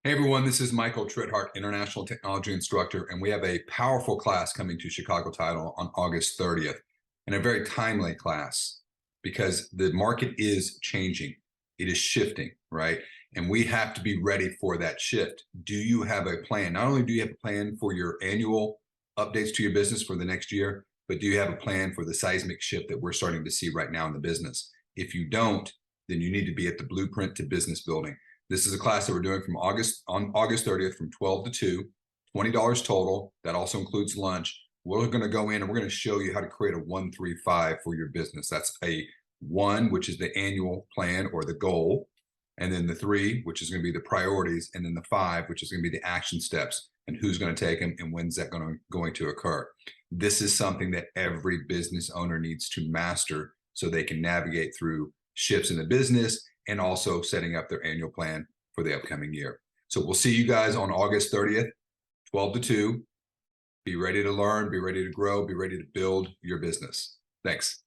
Hey everyone, this is Michael Trethart, International Technology Instructor, and we have a powerful class coming to Chicago Title on August 30th, and a very timely class because the market is changing. It is shifting, right? And we have to be ready for that shift. Do you have a plan? Not only do you have a plan for your annual updates to your business for the next year, but do you have a plan for the seismic shift that we're starting to see right now in the business? If you don't, then you need to be at the blueprint to business building. This is a class that we're doing from August 30th from 12 to 2, $20 total. That also includes lunch. We're going to go in and we're going to show you how to create a 1-3-5 for your business. That's a 1, which is the annual plan or the goal, and then the 3, which is going to be the priorities, and then the 5, which is going to be the action steps and who's going to take them and when's that going to occur. This is something that every business owner needs to master so they can navigate through shifts in the business and also setting up their annual plan for the upcoming year. So we'll see you guys on August 30th, 12 to 2. Be ready to learn, be ready to grow, be ready to build your business. Thanks.